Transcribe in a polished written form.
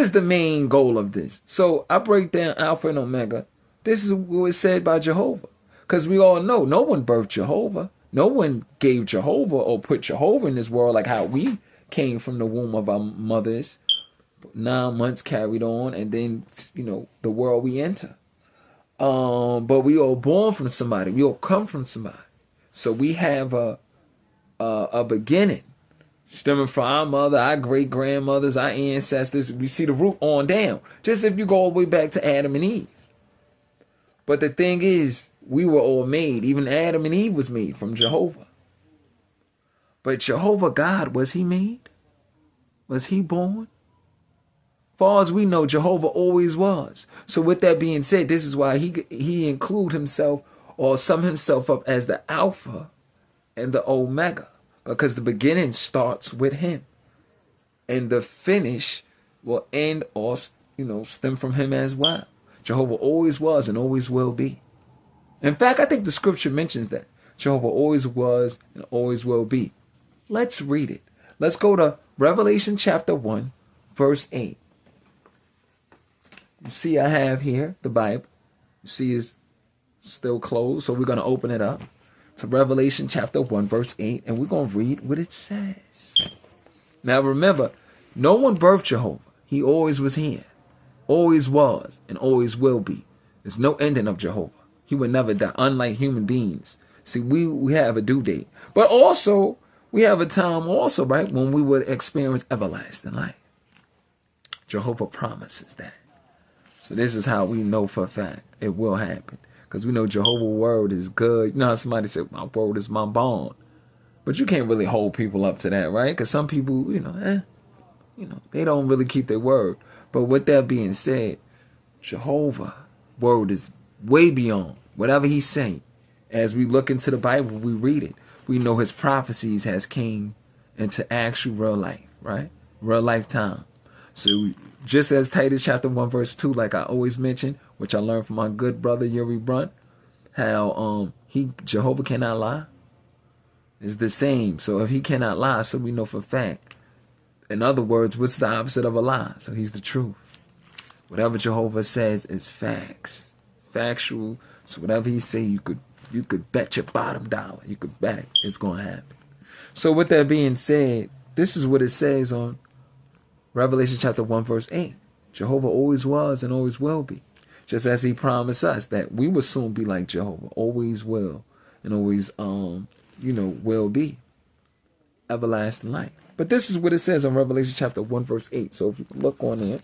is the main goal of this? So I break down Alpha and Omega. This is what was said by Jehovah. Because we all know no one birthed Jehovah. No one gave Jehovah or put Jehovah in this world like how we came from the womb of our mothers. 9 months carried on, and then, the world we enter. But we all born from somebody. We all come from somebody. So we have a beginning. Stemming from our mother, our great-grandmothers, our ancestors. We see the root on down. Just if you go all the way back to Adam and Eve. But the thing is, we were all made. Even Adam and Eve was made from Jehovah. But Jehovah God, was he made? Was he born? Far as we know, Jehovah always was. So with that being said, this is why he include himself or sum himself up as the Alpha and the Omega. Because the beginning starts with him. And the finish will end or, stem from him as well. Jehovah always was and always will be. In fact, I think the scripture mentions that. Jehovah always was and always will be. Let's read it. Let's go to Revelation chapter 1, verse 8. You see I have here the Bible. You see it's still closed, so we're going to open it up. To Revelation chapter 1, verse 8, and we're going to read what it says. Now remember, no one birthed Jehovah. He always was here, always was, and always will be. There's no ending of Jehovah. He would never die, unlike human beings. See, we have a due date. But also, we have a time also, right, when we would experience everlasting life. Jehovah promises that. So this is how we know for a fact it will happen. Because we know Jehovah's word is good. You know how somebody said, my word is my bond. But you can't really hold people up to that, right? Because some people, they don't really keep their word. But with that being said, Jehovah's word is way beyond whatever he's saying. As we look into the Bible, we read it. We know his prophecies has came into actual real life, right? Real lifetime. So just as Titus chapter 1 verse 2, like I always mention, which I learned from my good brother Yuri Brunt, how Jehovah cannot lie. It's the same. So if he cannot lie, so we know for a fact. In other words, what's the opposite of a lie? So he's the truth. Whatever Jehovah says is facts. Factual. So whatever he say, you could bet your bottom dollar. You could bet it. It's gonna happen. So with that being said, this is what it says on Revelation chapter 1 verse 8. Jehovah always was and always will be. Just as he promised us that we will soon be like Jehovah. Always will. And always, will be. Everlasting life. But this is what it says on Revelation chapter 1 verse 8. So if you look on it.